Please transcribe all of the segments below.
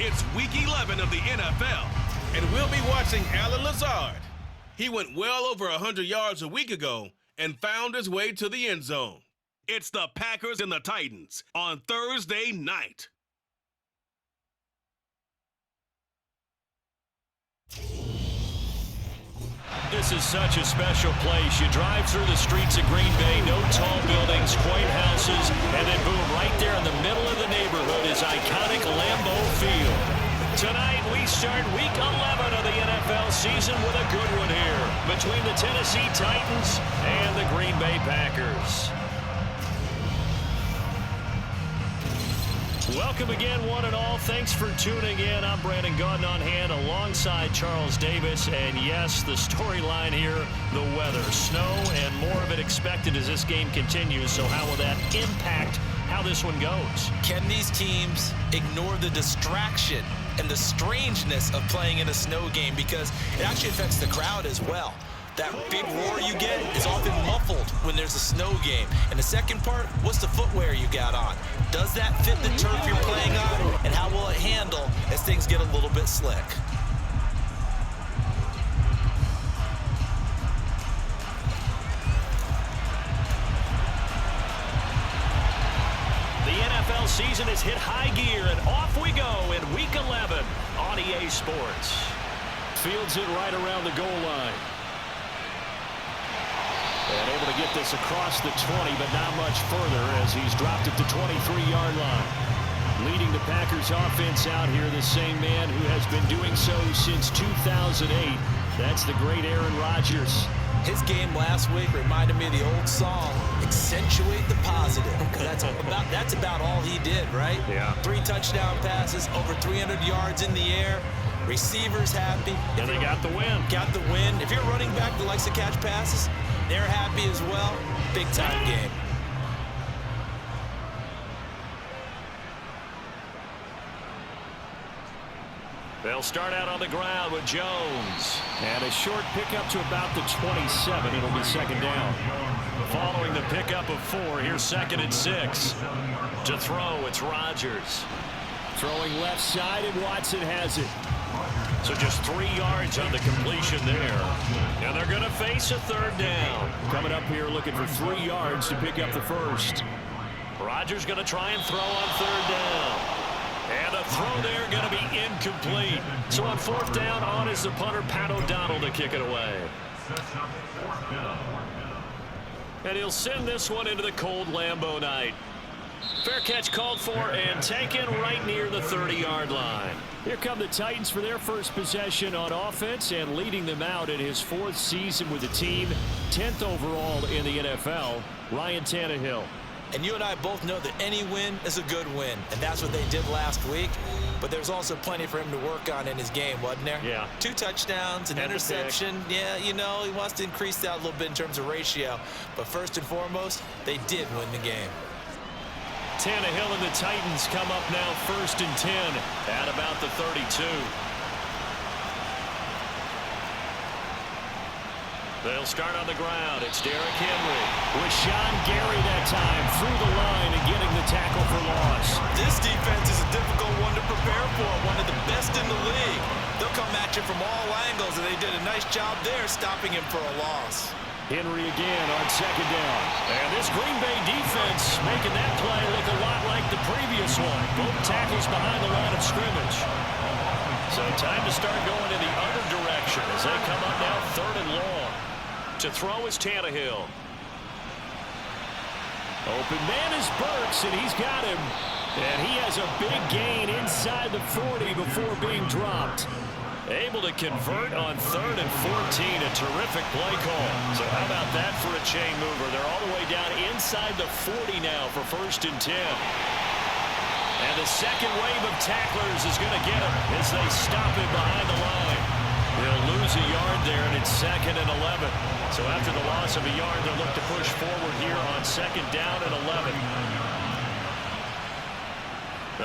It's Week 11 of the NFL, and we'll be watching Allen Lazard. He went well over 100 yards a week ago and found his way to the end zone. It's the Packers and the Titans on Thursday night. This is such a special place. You drive through the streets of Green Bay, no tall buildings, quaint houses, and then boom, right there in the middle of the neighborhood is iconic Lambeau Field. Tonight, we start Week 11 of the NFL season with a good one here between the Tennessee Titans and the Green Bay Packers. Welcome again, one and all. Thanks for tuning in. I'm Brandon Gaudin on hand alongside Charles Davis. And yes, the storyline here, the weather. Snow and more of it expected as this game continues. So how will that impact how this one goes? Can these teams ignore the distraction and the strangeness of playing in a snow game? Because it actually affects the crowd as well. That big roar you get is often muffled when there's a snow game. And the second part, what's the footwear you got on? Does that fit the turf you're playing on? And how will it handle as things get a little bit slick? The NFL season has hit high gear, and off we go in Week 11 on EA Sports. Fields it right around the goal line. And able to get this across the 20, but not much further as he's dropped it to 23-yard line. Leading the Packers offense out here, the same man who has been doing so since 2008. That's the great Aaron Rodgers. His game last week reminded me of the old song, Accentuate the Positive. That's about all he did, right? Yeah. 3 touchdown passes, over 300 yards in the air. Receivers happy. And they got the win. Got the win. If you're running back that likes to catch passes, they're happy as well. Big-time game. They'll start out on the ground with Jones. And a short pickup to about the 27. It'll be second down. Following the pickup of 4, here's 2nd and 6. To throw, it's Rodgers. Throwing left side, and Watson has it. So just 3 yards on the completion there. And they're going to face a 3rd down. Coming up here looking for 3 yards to pick up the first. Rodgers going to try and throw on 3rd down. And the throw there going to be incomplete. So on 4th down, on is the punter, Pat O'Donnell, to kick it away. And he'll send this one into the cold Lambeau night. Fair catch called for and taken right near the 30-yard line. Here come the Titans for their first possession on offense, and leading them out in his 4th season with the team, 10th overall in the NFL, Ryan Tannehill. And you and I both know that any win is a good win, and that's what they did last week. But there's also plenty for him to work on in his game, wasn't there? Yeah. 2 touchdowns, an interception. Yeah, you know, he wants to increase that a little bit in terms of ratio. But first and foremost, they did win the game. Tannehill and the Titans come up now 1st and 10 at about the 32. They'll start on the ground. It's Derrick Henry with Sean Gary that time through the line and getting the tackle for loss. This defense is a difficult one to prepare for, one of the best in the league. They'll come at you from all angles, and they did a nice job there stopping him for a loss. Henry again on 2nd down. And this Green Bay defense making that play look a lot like the previous one. Both tackles behind the line of scrimmage. So time to start going in the other direction as they come up now 3rd and long. To throw is Tannehill. Open man is Burks, and he's got him. And he has a big gain inside the 40 before being dropped. Able to convert on 3rd and 14. A terrific play call. So how about that for a chain mover? They're all the way down inside the 40 now for 1st and 10. And the second wave of tacklers is going to get him as they stop him behind the line. They'll lose a yard there, and it's 2nd and 11. So after the loss of a yard, they'll look to push forward here on 2nd down and 11.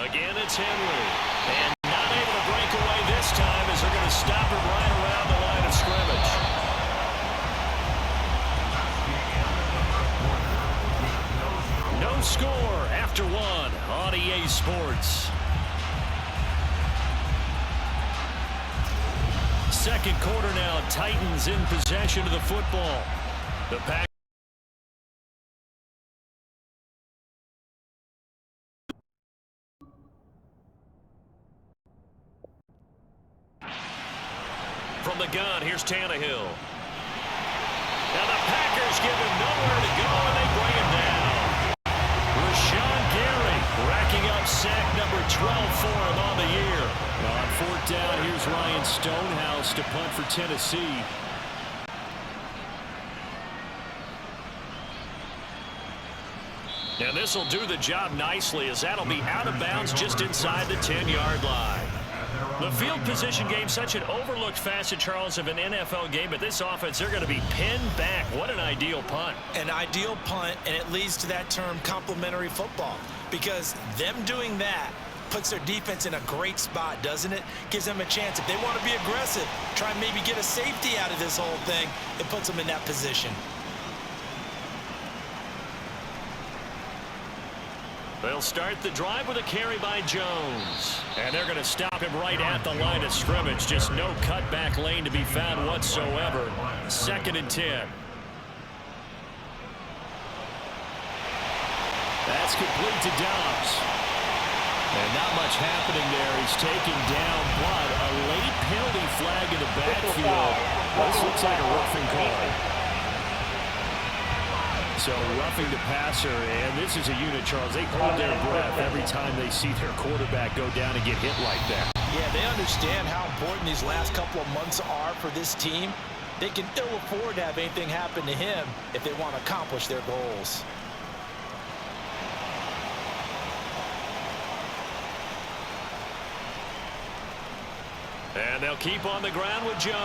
Again, it's Henry. And not able to break away this time as they're going to stop him right around the line of scrimmage. No score after 1 on EA Sports. second quarter now. Titans in possession of the football. The Packers. From the gun, here's Tannehill. Now the Packers give him nowhere to go, and they bring him down. Rashawn Gary racking up sack number 12 for him on the year. On fourth down, here's Ryan Stonehouse to punt for Tennessee. And this will do the job nicely, as that'll be out of bounds just inside the 10-yard line. The field position game, such an overlooked facet, Charles, of an NFL game, but this offense, they're going to be pinned back. What an ideal punt. An ideal punt, and it leads to that term complementary football, because them doing that puts their defense in a great spot, doesn't it? Gives them a chance. If they want to be aggressive, try and maybe get a safety out of this whole thing, it puts them in that position. They'll start the drive with a carry by Jones. And they're going to stop him right at the line of scrimmage. Just no cutback lane to be found whatsoever. 2nd and 10. That's complete to Dobbs. And not much happening there. He's taken down, but a late penalty flag in the backfield. This looks like a roughing call. So roughing the passer, and this is a unit, Charles. They hold their breath every time they see their quarterback go down and get hit like that. Yeah, they understand how important these last couple of months are for this team. They can ill afford to have anything happen to him if they want to accomplish their goals. And they'll keep on the ground with Jones.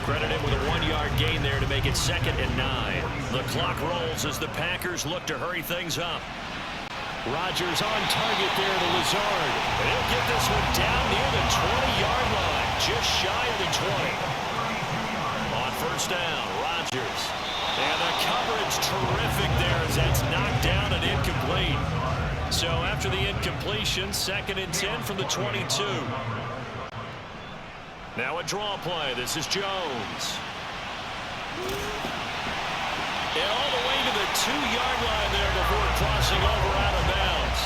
Credit him with a 1-yard gain there to make it 2nd and 9. The clock rolls as the Packers look to hurry things up. Rodgers on target there to Lazard. And he'll get this one down near the 20-yard line, just shy of the 20. On first down, Rodgers. And the coverage terrific there as that's knocked down and incomplete. So after the incompletion, 2nd and 10 from the 22. Now a draw play. This is Jones. And all the way to the 2-yard line there before crossing over out of bounds.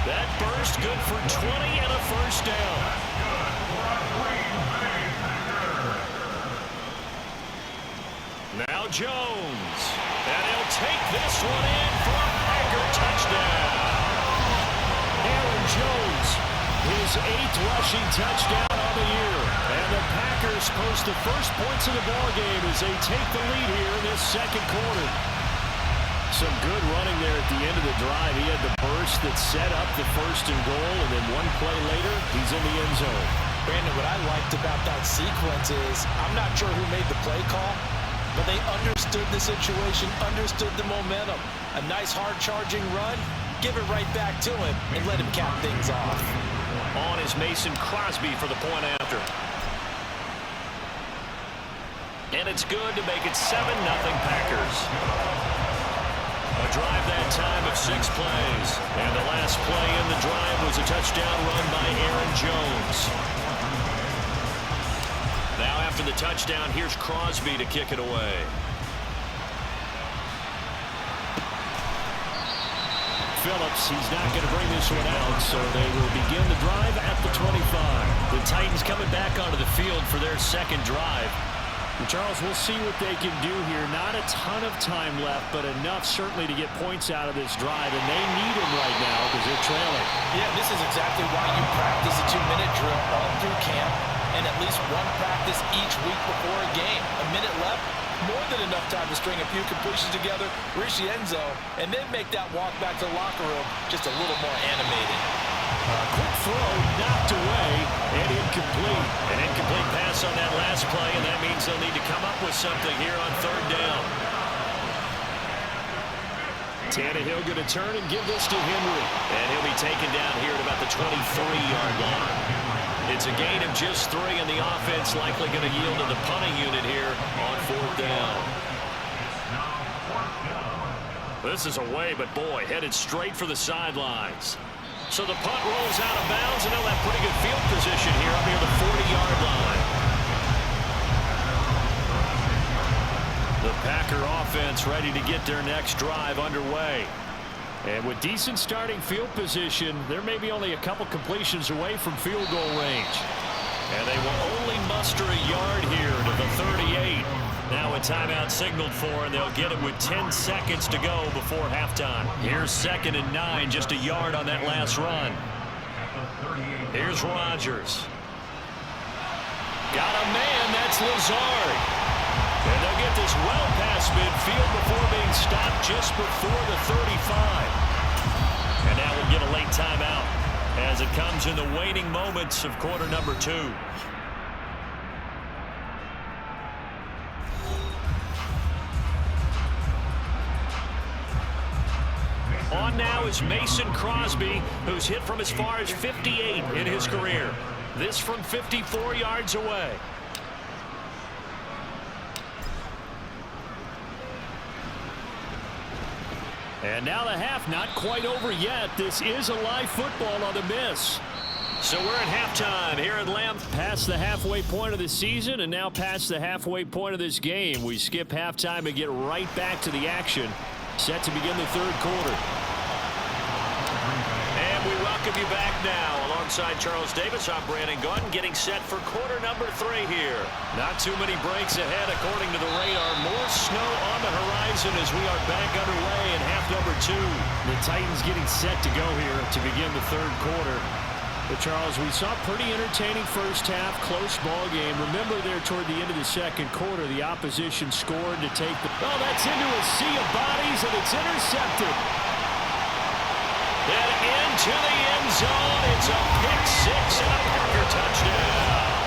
That burst good for 20 and a first down. Now Jones. And he'll take this one in for a Packer touchdown. Aaron Jones, his 8th rushing touchdown on the year. And the Packers post the first points of the ballgame as they take the lead here in this second quarter. Some good running there at the end of the drive. He had the burst that set up the 1st and goal, and then one play later, he's in the end zone. Brandon, what I liked about that sequence is, I'm not sure who made the play call, but they understood the situation, understood the momentum. A nice hard-charging run, give it right back to him, and let him cap things off. On is Mason Crosby for the point after. And it's good to make it 7-0 Packers. A drive that time of 6 plays. And the last play in the drive was a touchdown run by Aaron Jones. Now after the touchdown, here's Crosby to kick it away. Phillips, he's not going to bring this one out, so they will begin the drive at the 25. The Titans coming back onto the field for their second drive. And Charles, we'll see what they can do here. Not a ton of time left, but enough certainly to get points out of this drive, and they need them right now because they're trailing. Yeah, this is exactly why you practice a 2-minute drill all through camp and at least one practice each week before a game. A minute left, more than enough time to string a few completions together, reach the end zone, and then make that walk back to the locker room just a little more animated. Quick throw, knocked away, and incomplete. An incomplete pass on that last play, and that means they'll need to come up with something here on 3rd down. Tannehill going to turn and give this to Henry. And he'll be taken down here at about the 23-yard line. It's a gain of just 3, and the offense likely going to yield to the punting unit here on 4th down. This is away, but boy, headed straight for the sidelines. So the punt rolls out of bounds, and they'll have pretty good field position here up near the 40-yard line. The Packer offense ready to get their next drive underway. And with decent starting field position, they're maybe only a couple completions away from field goal range. And they will only muster a yard here to the 38. Now a timeout signaled for, and they'll get it with 10 seconds to go before halftime. Here's 2nd and 9, just a yard on that last run. Here's Rodgers. Got a man, that's Lazard. And they'll get this well past midfield before being stopped just before the 35. And now we'll get a late timeout as it comes in the waning moments of quarter number 2. On now is Mason Crosby, who's hit from as far as 58 in his career. This from 54 yards away. And now the half not quite over yet. This is a live football on the miss. So we're at halftime here at Lamb. Past the halfway point of the season and now past the halfway point of this game. We skip halftime and get right back to the action. Set to begin the third quarter. And we welcome you back now. Alongside Charles Davis, I'm Brandon Gunn, getting set for quarter number 3 here. Not too many breaks ahead according to the radar. More snow on the horizon as we are back underway in half number 2. The Titans getting set to go here to begin the third quarter. But Charles, we saw pretty entertaining first half, close ball game. Remember there toward the end of the second quarter, the opposition scored to take the... Oh, that's into a sea of bodies, and it's intercepted. And into the end zone, it's a pick-6 and a Parker touchdown.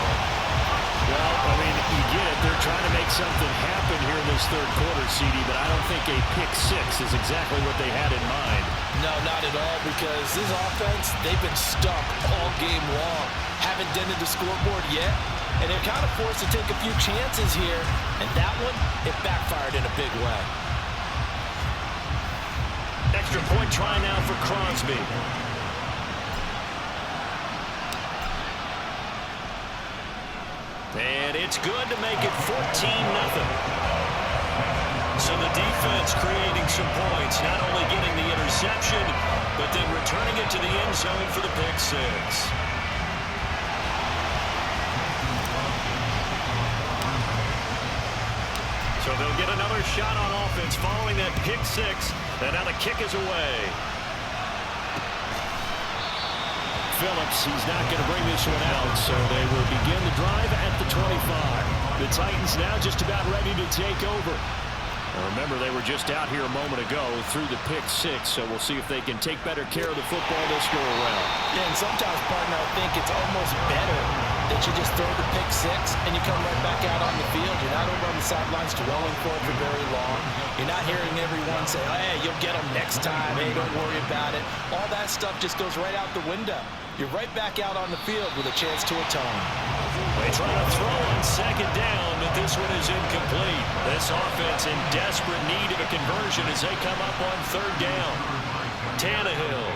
Well, I mean, you get it. They're trying to make something happen here in this third quarter, CD, but I don't think a pick-6 is exactly what they had in mind. No, not at all, because this offense, they've been stuck all game long. Haven't dented the scoreboard yet, and they're kind of forced to take a few chances here. And that one, it backfired in a big way. Extra point try now for Crosby. And it's good to make it 14-0. So the defense creating some points, not only getting the interception, but then returning it to the end zone for the pick-6. So they'll get another shot on offense following that pick-6. And now the kick is away. Phillips, he's not going to bring this one out, so they will begin the drive at the 25. The Titans now just about ready to take over. Now remember, they were just out here a moment ago through the pick-6, so we'll see if they can take better care of the football this go-around. Yeah, and sometimes, partner, I think it's almost better that you just throw the pick-6 and you come right back out on the field. You're not over on the sidelines dwelling for it for very long. You're not hearing everyone say, oh, hey, you'll get them next time. Hey, don't worry about it. All that stuff just goes right out the window. You're right back out on the field with a chance to atone. They try to throw on second down, but this one is incomplete. This offense in desperate need of a conversion as they come up on third down. Tannehill.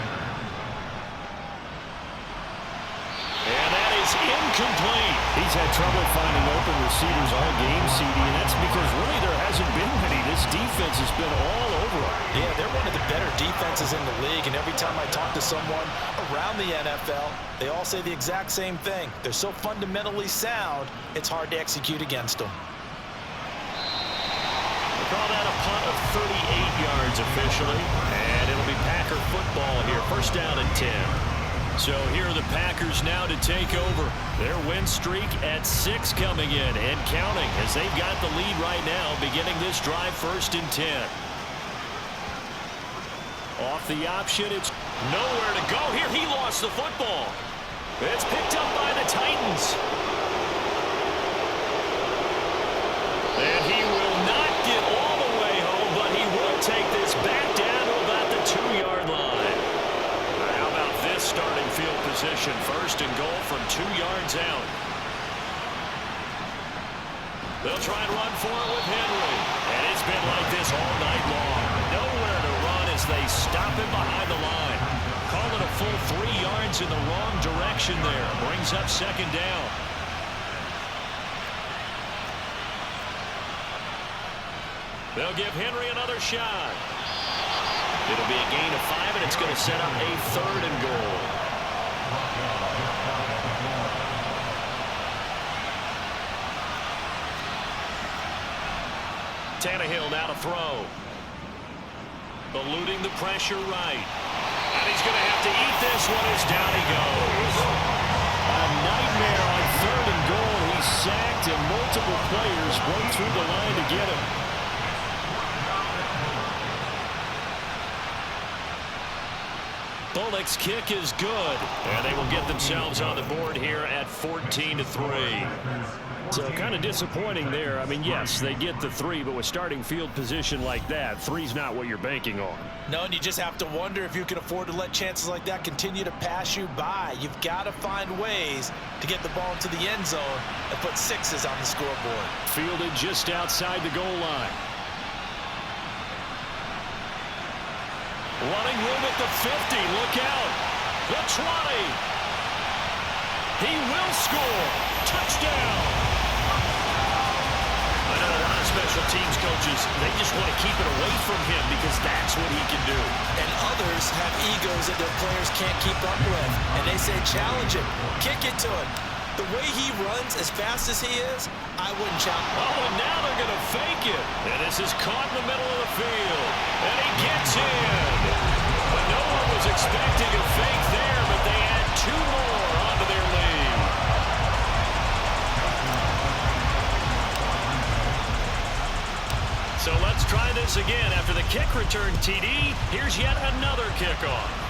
And that is incomplete. He's had trouble finding open receivers all game, CD, and that's because really there hasn't been many. This defense has been all over them. Yeah, they're one of the better defenses in the league, and every time I talk to someone around the NFL, they all say the exact same thing. They're so fundamentally sound, it's hard to execute against them. They call that a punt of 38 yards officially, and it'll be Packer football here. First down and 10. So here are the Packers now to take over. Their win streak at 6 coming in and counting as they've got the lead right now, beginning this drive 1st and 10. Off the option, it's nowhere to go here. He lost the football. It's picked up by the Titans. And he will not get all the way home, but he will take this back down to about the 2-yard line. How about this starting field position? 1st and goal from 2 yards out. They'll try and run for it with Henry. And it's been like this all night long. Nowhere to run as they stop him behind the line. Call it a full 3 yards in the wrong direction there. Brings up second down. They'll give Henry another shot. It'll be a gain of 5, and it's going to set up a 3rd and goal. Tannehill now to throw. Eluding the pressure right. And he's going to have to eat this one as down he goes. A nightmare on 3rd and goal. He's sacked, and multiple players broke through the line to get him. Bullock's kick is good, and they will get themselves on the board here at 14-3. So kind of disappointing there. I mean, yes, they get the 3, but with starting field position like that, 3's not what you're banking on. No, and you just have to wonder if you can afford to let chances like that continue to pass you by. You've got to find ways to get the ball into the end zone and put 6s on the scoreboard. Fielded just outside the goal line. Running room at the 50. Look out. The 20. He will score. Touchdown. I know a lot of special teams coaches, they just want to keep it away from him because that's what he can do. And others have egos that their players can't keep up with. And they say, challenge him. Kick it to him. The way he runs as fast as he is, I wouldn't challenge him. Oh, and now they're going to fake it. And this is caught in the middle of the field. And he gets in. But no one was expecting a fake there, but they add 2 more onto their lead. So let's try this again. After the kick return TD, here's yet another kickoff.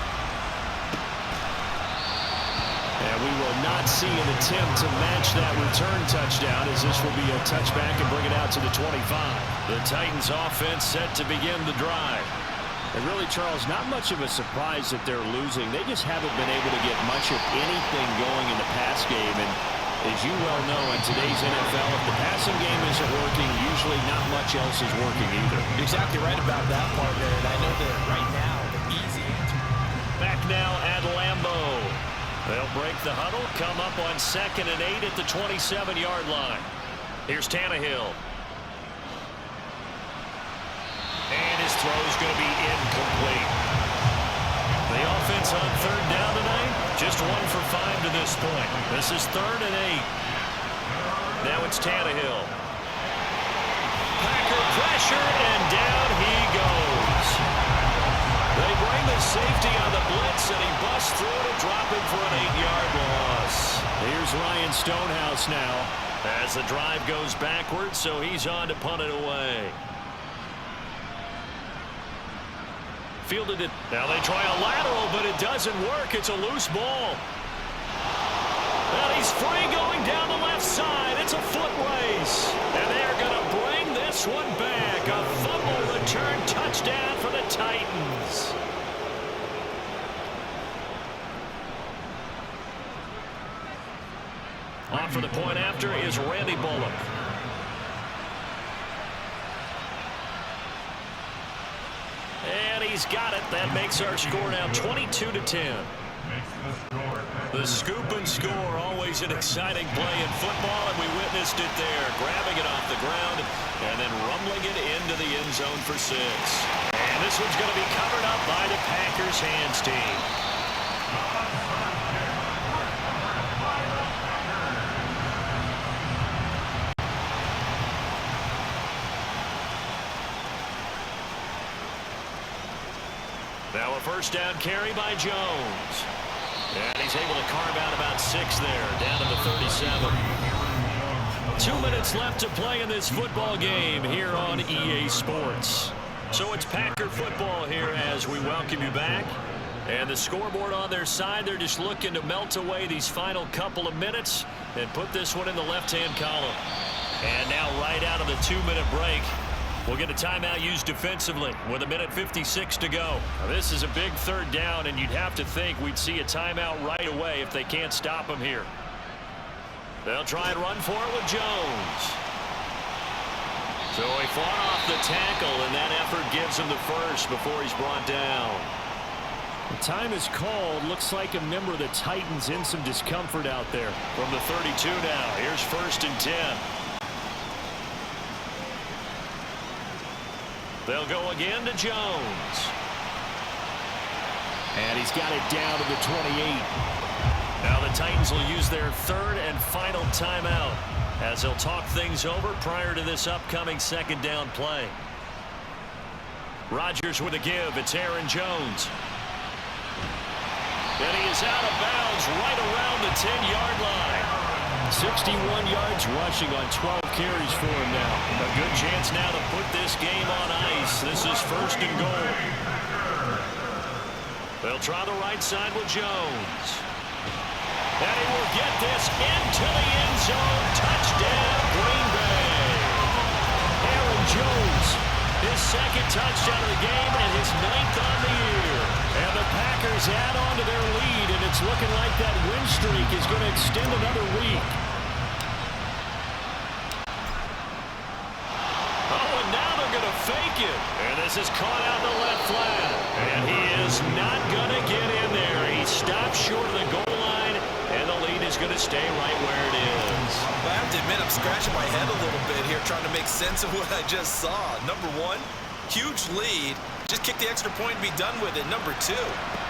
And we will not see an attempt to match that return touchdown, as this will be a touchback and bring it out to the 25. The Titans offense set to begin the drive. And really, Charles, not much of a surprise that they're losing. They just haven't been able to get much of anything going in the pass game. And as you well know, in today's NFL, if the passing game isn't working, usually not much else is working either. You're exactly right about that, partner. And I know that right now, the easy answer. Back now at Lambeau. They'll break the huddle, come up on 2nd and 8 at the 27-yard line. Here's Tannehill. And his throw is going to be incomplete. The offense on 3rd down tonight, just 1 for 5 to this point. This is 3rd and 8. Now it's Tannehill. Packer pressure, and down he goes. They bring the safety on the blitz, and he busts through to drop him for an 8-yard loss. Here's Ryan Stonehouse now. As the drive goes backwards, so he's on to punt it away. Fielded it. Now they try a lateral, but it doesn't work. It's a loose ball. And he's free going down the left side. It's a foot race. And they're going to bring this one back. A fumble return touchdown for the Titans. On for the point after is Randy Bullock. And he's got it. That makes our score now 22-10. The scoop and score, always an exciting play in football, and we witnessed it there. Grabbing it off the ground and then rumbling it into the end zone for 6. And this one's going to be covered up by the Packers hands team. Now a first down carry by Jones. And he's able to carve out about 6 there, down to the 37. 2 minutes left to play in this football game here on EA Sports. So it's Packer football here as we welcome you back. And the scoreboard on their side, they're just looking to melt away these final couple of minutes and put this one in the left-hand column. And now right out of the 2-minute break, we'll get a timeout used defensively with 1:56 to go. Now, this is a big 3rd down, and you'd have to think we'd see a timeout right away if they can't stop him here. They'll try and run for it with Jones. So he fought off the tackle, and that effort gives him the first before he's brought down. Time is called. Looks like a member of the Titans in some discomfort out there. From the 32 now. Here's 1st and 10. They'll go again to Jones. And he's got it down to the 28. Now the Titans will use their 3rd and final timeout as they'll talk things over prior to this upcoming 2nd down play. Rodgers with a give. It's Aaron Jones. And he is out of bounds right around the 10-yard line. 61 yards rushing on 12 carries for him now. A good chance now to put this game on ice. This is 1st and goal. They'll try the right side with Jones. And he will get this into the end zone. Touchdown, Green Bay. Aaron Jones, his 2nd touchdown of the game and his 9th on the year. And the Packers add on to their lead, and it's looking like that win streak is going to extend another week. Oh, and now they're going to fake it. And this is caught out in the left flat. And he is not going to get in there. He stops short of the goal line, and the lead is going to stay right where it is. I have to admit, I'm scratching my head a little bit here trying to make sense of what I just saw. Number one, huge lead. Just kick the extra point and be done with it. Number two,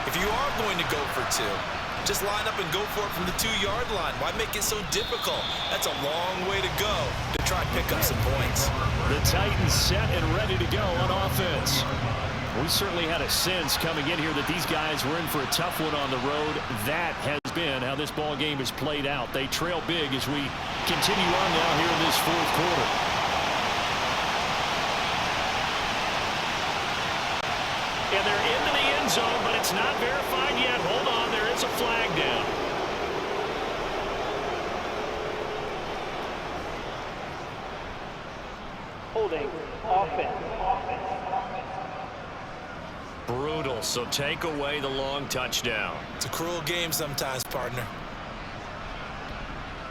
if you are going to go for 2, just line up and go for it from the 2-yard line. Why make it so difficult? That's a long way to go to try and pick up some points. The Titans set and ready to go on offense. We certainly had a sense coming in here that these guys were in for a tough one on the road. That has been how this ball game has played out. They trail big as we continue on now here in this 4th quarter. And they're into the end zone, but it's not verified yet. Hold on, there is a flag down. Holding offense. Brutal, so take away the long touchdown. It's a cruel game sometimes, partner.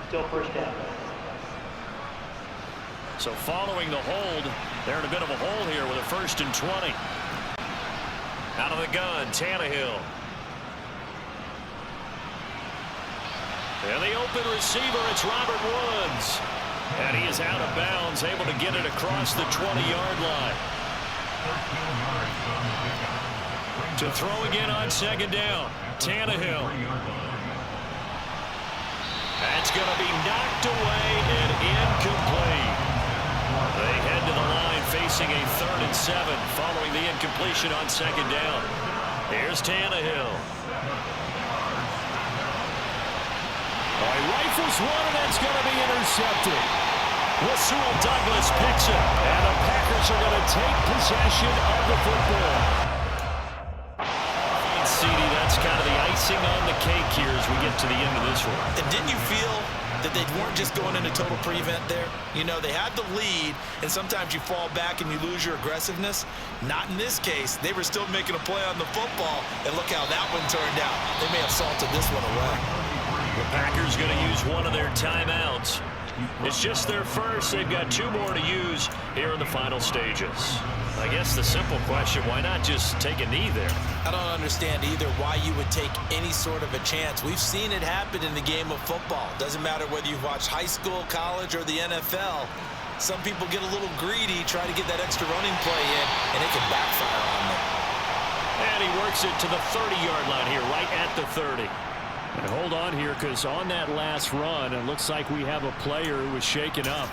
Still 1st down. So following the hold, they're in a bit of a hole here with a 1st and 20. Out of the gun, Tannehill. And the open receiver, it's Robert Woods. And he is out of bounds, able to get it across the 20-yard line. To throw again on 2nd down, Tannehill. That's going to be knocked away and incomplete. They head to the line facing a 3rd and 7 following the incompletion on 2nd down. Here's Tannehill. He rifles one, and that's going to be intercepted. Rasul Douglas picks it, and the Packers are going to take possession of the football. And CD, that's kind of the icing on the cake here as we get to the end of this one. And didn't you feel that they weren't just going into total prevent there? You know, they had the lead, and sometimes you fall back and you lose your aggressiveness. Not in this case. They were still making a play on the football, and look how that one turned out. They may have salted this one away. The Packers going to use one of their timeouts. It's just their first. They've got 2 more to use here in the final stages. I guess the simple question, why not just take a knee there? I don't understand either why you would take any sort of a chance. We've seen it happen in the game of football. Doesn't matter whether you've watched high school, college, or the NFL. Some people get a little greedy, try to get that extra running play in, and it can backfire on them. And he works it to the 30-yard line here, right at the 30. And hold on here, because on that last run, it looks like we have a player who was shaken up.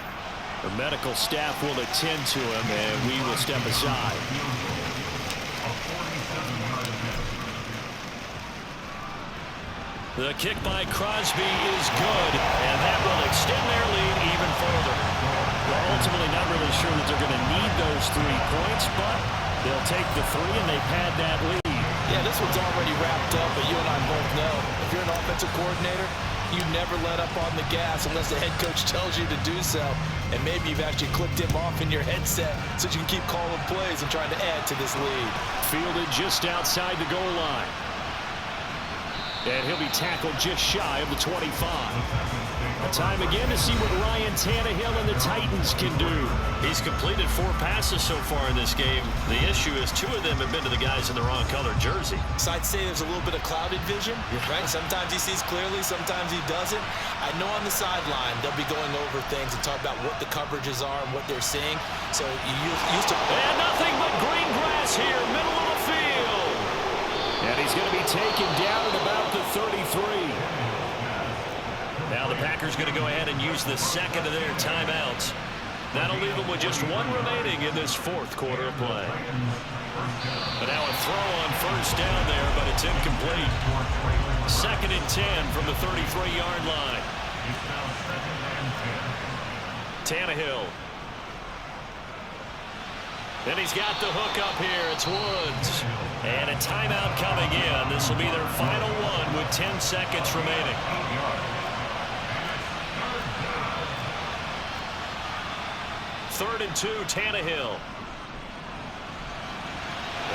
The medical staff will attend to him, and we will step aside. The kick by Crosby is good, and that will extend their lead even further. Well, ultimately not really sure that they're going to need those 3 points, but they'll take the 3, and they pad that lead. Yeah, this one's already wrapped up, but you and I both know if you're an offensive coordinator, you never let up on the gas unless the head coach tells you to do so. And maybe you've actually clicked him off in your headset so you can keep calling plays and trying to add to this lead. Fielded just outside the goal line. And he'll be tackled just shy of the 25. A time again to see what Ryan Tannehill and the Titans can do. He's completed 4 passes so far in this game. The issue is 2 of them have been to the guys in the wrong color jersey. So I'd say there's a little bit of clouded vision, right? Sometimes he sees clearly, sometimes he doesn't. I know on the sideline they'll be going over things and talk about what the coverages are and what they're seeing. So you used to... And nothing but green grass here, middle of the field. And he's going to be taken down at about the 33. Now the Packers going to go ahead and use the second of their timeouts. That'll leave them with just 1 remaining in this 4th quarter of play. But now a throw on first down there, but it's incomplete. 2nd and 10 from the 33-yard line. Tannehill. Then he's got the hook up here. It's Woods. And a timeout coming in. This will be their final one with 10 seconds remaining. 3rd and 2, Tannehill.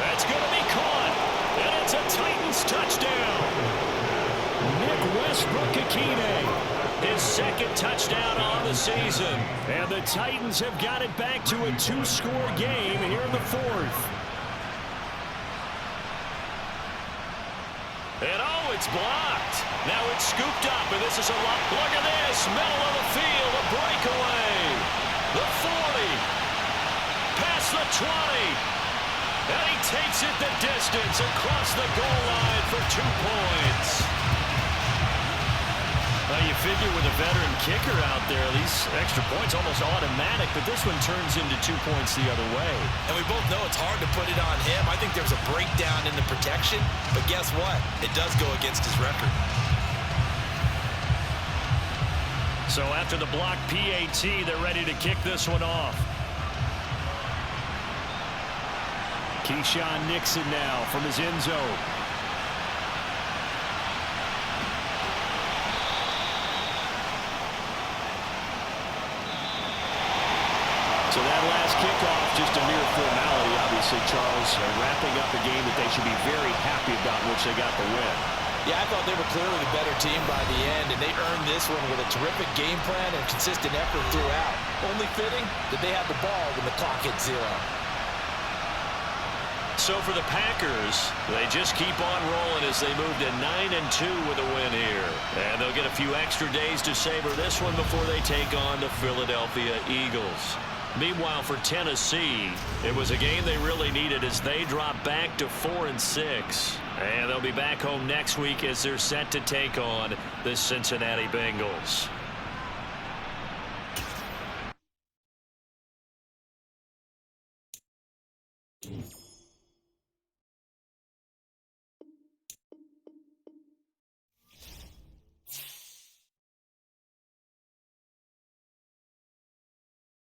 That's going to be caught. And it's a Titans touchdown. Nick Westbrook-Ikhine. His 2nd touchdown on the season. And the Titans have got it back to a 2-score game here in the 4th. And oh, it's blocked. Now it's scooped up, and this is a lot. Look at this. Middle of the field, a breakaway. The 40, past the 20, and he takes it the distance across the goal line for 2 points. Well, you figure with a veteran kicker out there, these extra points almost automatic, but this one turns into 2 points the other way. And we both know it's hard to put it on him. I think there's a breakdown in the protection, but guess what? It does go against his record. So after the block PAT, they're ready to kick this one off. Keyshawn Nixon now from his end zone. So that last kickoff, just a mere formality, obviously, Charles, wrapping up a game that they should be very happy about, in which they got the win. Yeah, I thought they were clearly the better team by the end, and they earned this one with a terrific game plan and consistent effort throughout. Only fitting that they had the ball when the clock hit 0. So for the Packers, they just keep on rolling as they move to 9-2 with a win here. And they'll get a few extra days to savor this one before they take on the Philadelphia Eagles. Meanwhile, for Tennessee, it was a game they really needed as they drop back to 4-6. And they'll be back home next week as they're set to take on the Cincinnati Bengals.